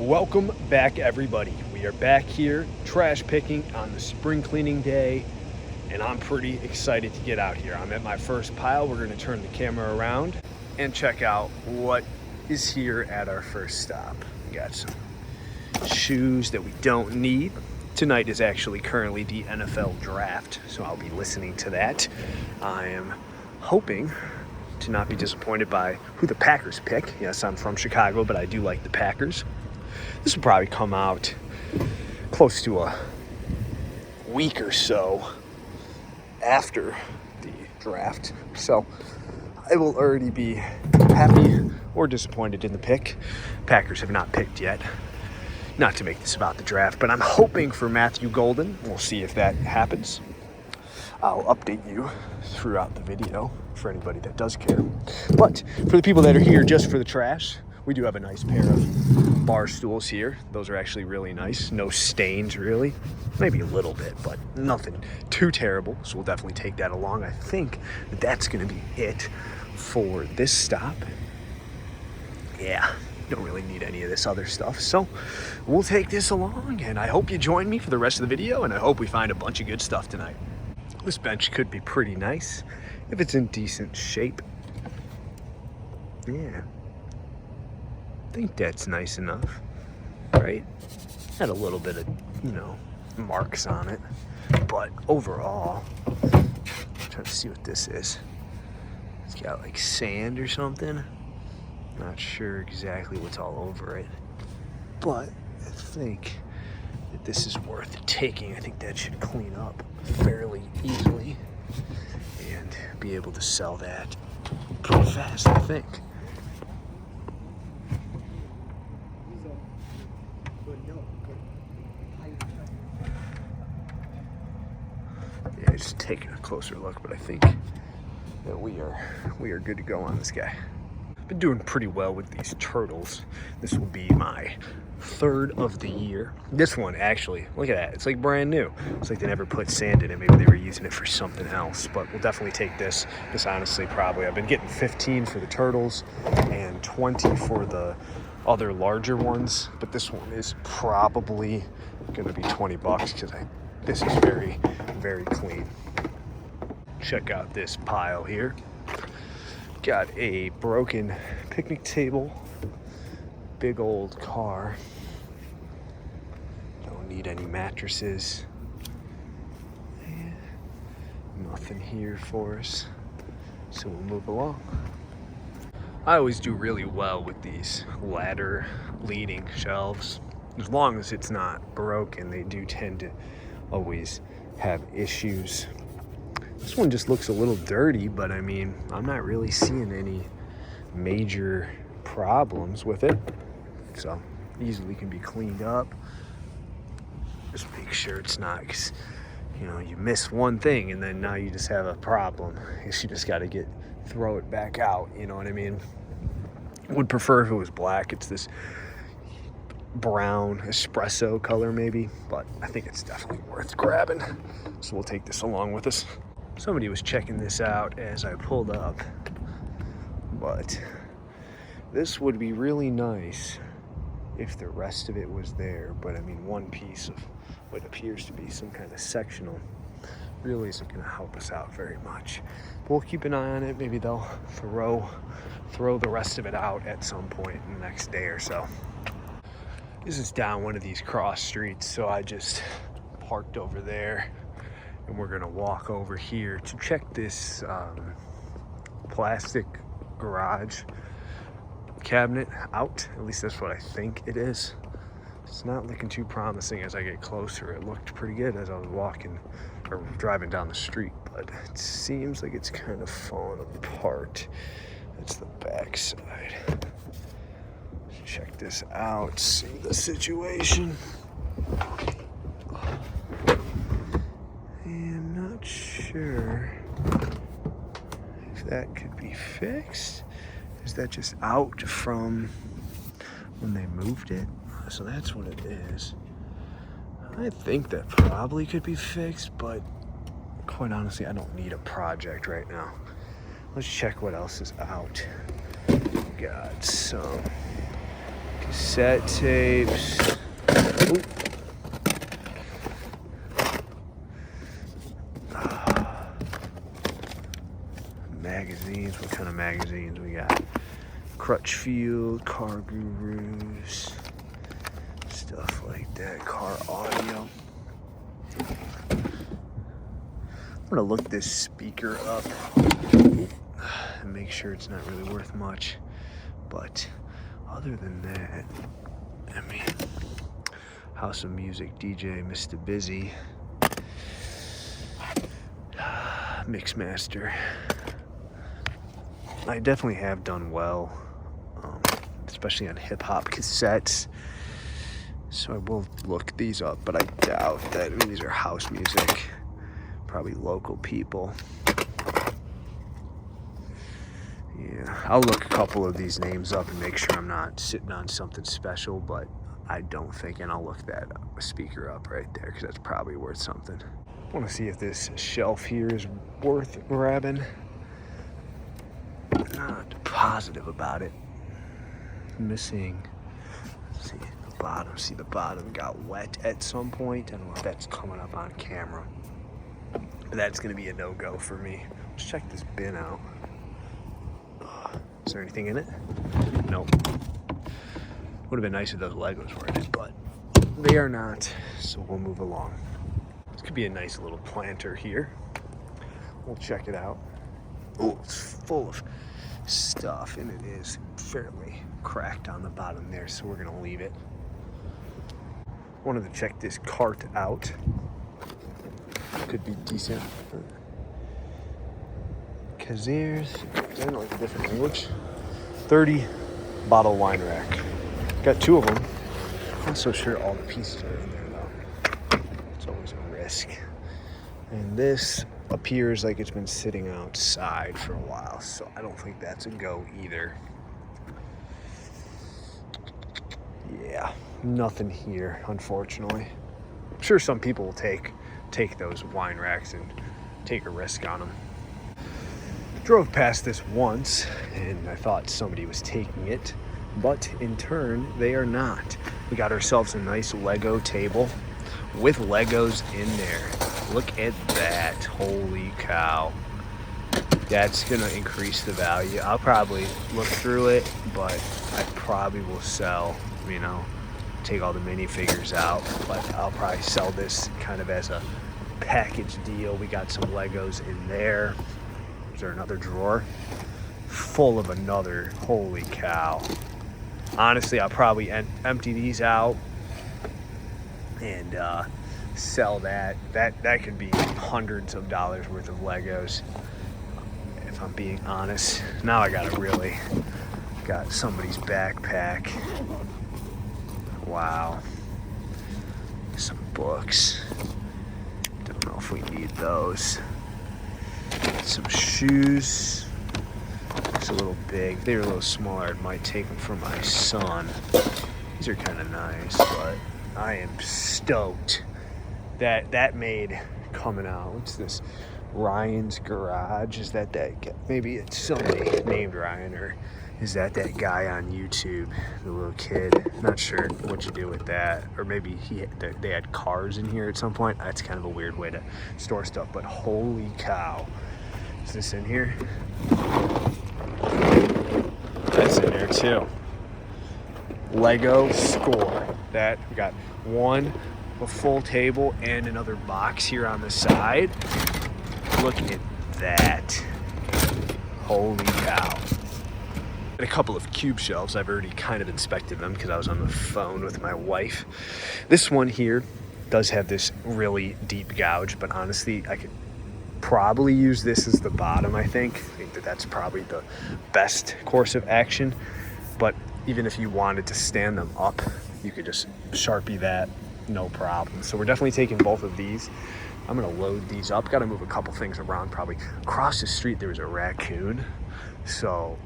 Welcome back, everybody. We are back here trash picking on the spring cleaning day, and I'm pretty excited to get out here. I'm at my first pile. We're going to turn the camera around and check out what is here at our first stop. We got some shoes that we don't need. Tonight is actually currently the NFL draft, so I'll be listening to that. I am hoping to not be disappointed by who the Packers pick. Yes, I'm from Chicago, but I do like the Packers. This will probably come out close to a week or so after the draft. So I will already be happy or disappointed in the pick. Packers have not picked yet. Not to make this about the draft, but I'm hoping for Matthew Golden. We'll see if that happens. I'll update you throughout the video for anybody that does care. But for the people that are here just for the trash, we do have a nice pair of bar stools here. Those are actually really nice. No stains, really. Maybe a little bit, but nothing too terrible. So we'll definitely take that along. I think that's going to be it for this stop. Yeah, don't really need any of this other stuff. So we'll take this along, and I hope you join me for the rest of the video, and I hope we find a bunch of good stuff tonight. This bench could be pretty nice if it's in decent shape. Yeah. I think that's nice enough, right? Had a little bit of, marks on it, but overall, I'm trying to see what this is. It's got like sand or something. Not sure exactly what's all over it, but I think that this is worth taking. I think that should clean up fairly easily and be able to sell that pretty fast, I think. Yeah, just taking a closer look, but I think that we are good to go on this guy. Been doing pretty well with these turtles. This will be my third of the year. This one, actually, look at that. It's like brand new. It's like they never put sand in it. Maybe they were using it for something else, but we'll definitely take this. This honestly, probably, I've been getting 15 for the turtles and 20 for the other larger ones, but this one is probably gonna be 20 bucks because this is very, very clean. Check out this pile here. Got a broken picnic table, big old car. Don't need any mattresses. And nothing here for us, so we'll move along. I always do really well with these ladder leading shelves. As long as it's not broken, they do tend to always have issues. This one just looks a little dirty, but I mean, I'm not really seeing any major problems with it. So easily can be cleaned up. Just make sure it's not, because you miss one thing and then now you just have a problem. I guess you just got to throw it back out, you know what I mean? Would prefer if it was black. It's this brown espresso color maybe, but I think it's definitely worth grabbing. So we'll take this along with us. Somebody was checking this out as I pulled up, but this would be really nice if the rest of it was there. But I mean, one piece of what appears to be some kind of sectional really isn't going to help us out very much. We'll keep an eye on it. Maybe they'll throw the rest of it out at some point in the next day or so. This is down one of these cross streets, so I just parked over there, and we're gonna walk over here to check this plastic garage cabinet out. At least that's what I think it is. It's not looking too promising as I get closer. It looked pretty good as I was walking or driving down the street, but it seems like it's kind of falling apart. That's the back side. Check this out, see the situation. I'm not sure if that could be fixed. Is that just out from when they moved it? So that's what it is. I think that probably could be fixed, but quite honestly, I don't need a project right now. Let's check what else is out. We got some Cassette tapes. Ooh. Magazines. What kind of magazines we got? Crutchfield, Car Gurus, stuff like that. Car audio. I'm gonna look this speaker up and make sure it's not really worth much. But other than that, I mean, House of Music DJ Mr. Busy, Mixmaster. I definitely have done well, especially on hip-hop cassettes. So I will look these up, but I doubt that. I mean, these are house music, probably local people. Yeah, I'll look a couple of these names up and make sure I'm not sitting on something special, but I don't think, and I'll look that speaker up right there because that's probably worth something. I want to see if this shelf here is worth grabbing. Not positive about it. Missing. Let's see the bottom. See, the bottom got wet at some point. I don't know if that's coming up on camera. But that's gonna be a no-go for me. Let's check this bin out. Is there anything in it? Nope. Would have been nice if those Legos were in it, but they are not. So we'll move along. This could be a nice little planter here. We'll check it out. Oh, it's full of stuff, and it is fairly cracked on the bottom there, so we're gonna leave it. Wanted to check this cart out. Could be decent. Kazirs, I don't like a different language. 30 bottle wine rack. Got two of them. Not so sure all the pieces are in there though. It's always a risk. And this appears like it's been sitting outside for a while, so I don't think that's a go either. Yeah, nothing here, unfortunately. I'm sure some people will take those wine racks and take a risk on them. Drove past this once and I thought somebody was taking it, but in turn they are not. We got ourselves a nice Lego table with Legos in there. Look at that. Holy cow. That's gonna increase the value. I'll probably look through it, but I probably will sell, you know, take all the minifigures out, but I'll probably sell this kind of as a package deal. We got some Legos in there. Is there another drawer? Full of another. Holy cow. Honestly, I'll probably empty these out and sell that. That could be hundreds of dollars worth of Legos, if I'm being honest. Now I got somebody's backpack. Wow. Some books. Don't know if we need those. Some shoes. It's a little big. They're a little smaller. I might take them for my son. These are kind of nice, but I am stoked that made coming out. What's this? Ryan's Garage. Is that guy? Maybe it's somebody named Ryan, or is that guy on YouTube, the little kid? Not sure what you do with that. Or maybe they had cars in here at some point. That's kind of a weird way to store stuff, but holy cow. Is this in here? That's in there too. Lego Score. That we got a full table and another box here on the side. Look at that. Holy cow. And a couple of cube shelves. I've already kind of inspected them because I was on the phone with my wife. This one here does have this really deep gouge, but honestly, I could probably use this as the bottom. I think that's probably the best course of action. But even if you wanted to stand them up, you could just Sharpie that, no problem. So we're definitely taking both of these. I'm gonna load these up. Gotta move a couple things around. Probably across the street there was a raccoon, so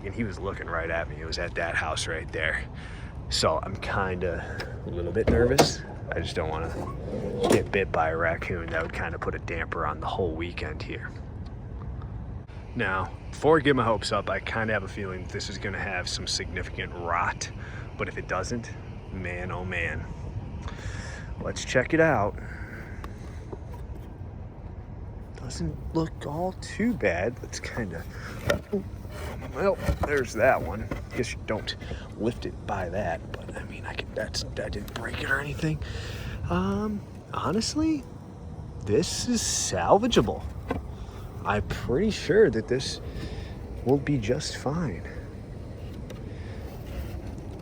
and he was looking right at me. It was at that house right there. So I'm kind of a little bit nervous. I just don't want to get bit by a raccoon. That would kind of put a damper on the whole weekend here. Now, before I get my hopes up, I kind of have a feeling that this is going to have some significant rot But if it doesn't, man, oh man. Let's check it out. Doesn't look all too bad. Let's kind of, well, there's that one. I guess you don't lift it by that, but I mean, that didn't break it or anything. Honestly, this is salvageable. I'm pretty sure that this will be just fine.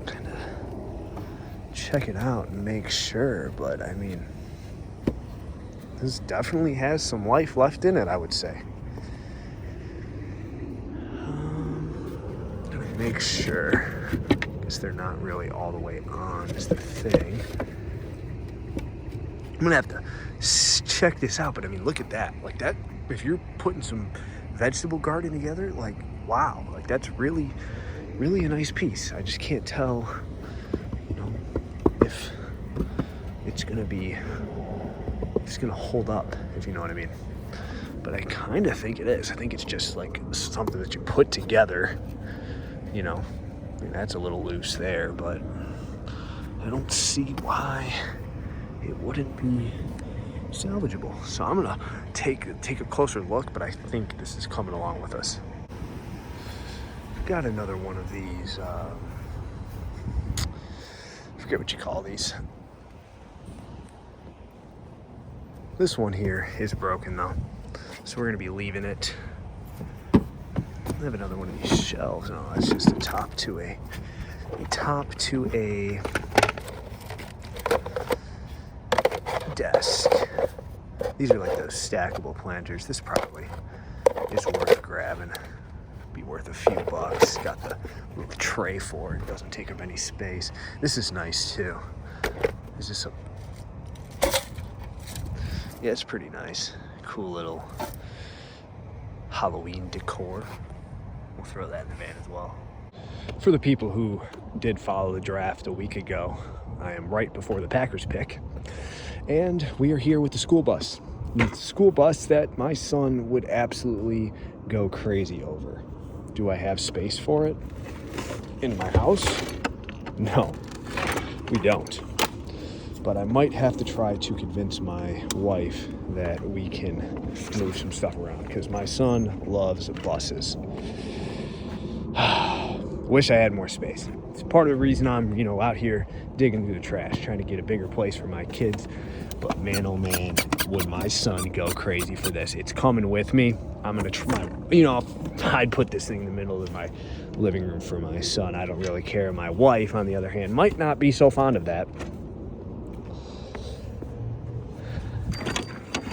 Kind of check it out and make sure, but I mean, this definitely has some life left in it, I would say. Gonna make sure, because they're not really all the way on is the thing. I'm gonna have to check this out, but I mean, look at that. Like that, if you're putting some vegetable garden together, like, wow, like that's really, really a nice piece. I just can't tell, you know, if it's gonna hold up, if you know what I mean. But I kind of think it is. I think it's just like something that you put together, you know. I mean, that's a little loose there, but I don't see why it wouldn't be salvageable. So I'm gonna take a closer look, but I think this is coming along with us. Got another one of these, I forget what you call these. This one here is broken though, so we're gonna be leaving it. I have another one of these shelves. No, that's just a top to a desk. These are like those stackable planters. This probably is worth grabbing. Be worth a few bucks. Got the little tray for it. Doesn't take up any space. This is nice too. Is this a... Yeah, it's pretty nice. Cool little Halloween decor. We'll throw that in the van as well. For the people who did follow the draft a week ago, I am right before the Packers pick. And we are here with the school bus. The school bus that my son would absolutely go crazy over. Do I have space for it in my house? No, we don't. But I might have to try to convince my wife that we can move some stuff around, because my son loves buses. Wish I had more space. It's part of the reason I'm, out here digging through the trash, trying to get a bigger place for my kids. But man, oh man, would my son go crazy for this. It's coming with me. I'm gonna try, I'd put this thing in the middle of my living room for my son. I don't really care. My wife, on the other hand, might not be so fond of that.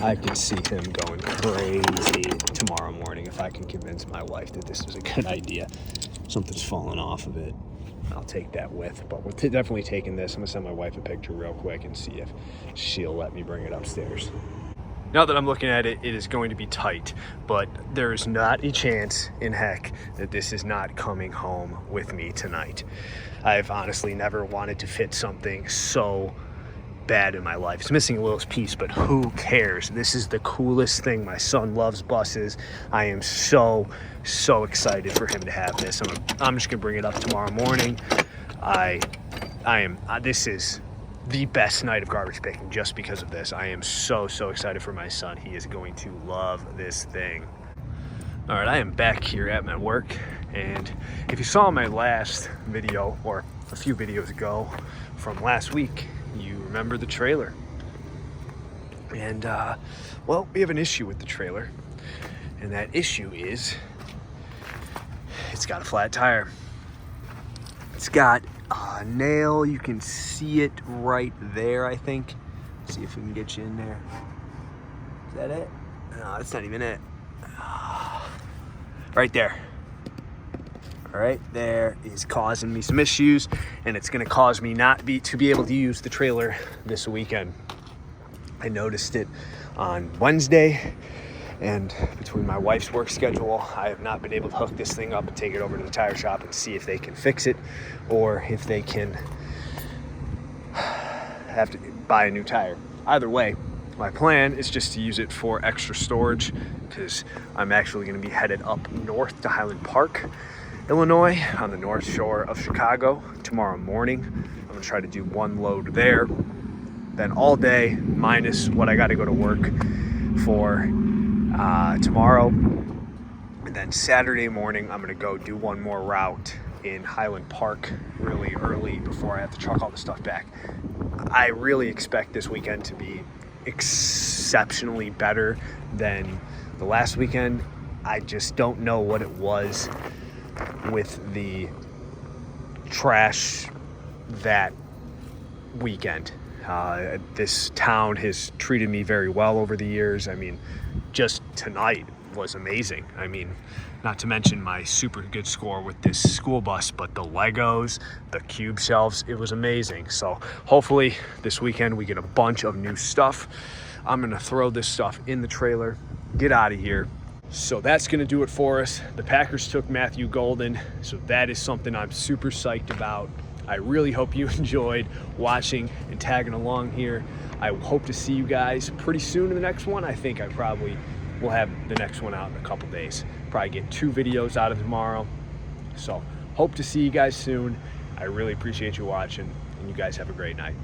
I could see him going crazy tomorrow morning if I can convince my wife that this is a good idea. Something's falling off of it. I'll take that with, but we're definitely taking this. I'm gonna send my wife a picture real quick and see if she'll let me bring it upstairs. Now that I'm looking at it, it is going to be tight, but there is not a chance in heck that this is not coming home with me tonight. I've honestly never wanted to fit something so bad in my life. It's missing a little piece, but who cares? This is the coolest thing. My son loves buses. I am so excited for him to have this. I'm just gonna bring it up tomorrow morning. This is the best night of garbage picking just because of this. I am so excited for my son. He is going to love this thing. All right, I am back here at my work, and if you saw my last video, or a few videos ago from last week, you remember the trailer. And well, we have an issue with the trailer, and that issue is it's got a flat tire. It's got a nail. You can see it right there, I think. See if we can get you in there. Is that it? No, that's not even it. Right there. Right there is causing me some issues, and it's going to cause me to be able to use the trailer this weekend. I noticed it on Wednesday, and between my wife's work schedule, I have not been able to hook this thing up and take it over to the tire shop and see if they can fix it, or if they can have to buy a new tire. Either way, my plan is just to use it for extra storage, because I'm actually going to be headed up north to Highland Park Illinois on the north shore of Chicago tomorrow morning. I'm gonna try to do one load there. Then all day, minus what I gotta go to work for tomorrow. And then Saturday morning, I'm gonna go do one more route in Highland Park really early before I have to truck all the stuff back. I really expect this weekend to be exceptionally better than the last weekend. I just don't know what it was with the trash that weekend. This town has treated me very well over the years. I mean, just tonight was amazing. I mean, not to mention my super good score with this school bus, but the Legos, the cube shelves, it was amazing. So hopefully this weekend we get a bunch of new stuff. I'm gonna throw this stuff in the trailer, get out of here. So that's gonna do it for us. The Packers took Matthew Golden, so that is something I'm super psyched about. I really hope you enjoyed watching and tagging along here. I hope to see you guys pretty soon in the next one. I think I probably will have the next one out in a couple days. Probably get 2 videos out of tomorrow. So hope to see you guys soon. I really appreciate you watching, and you guys have a great night.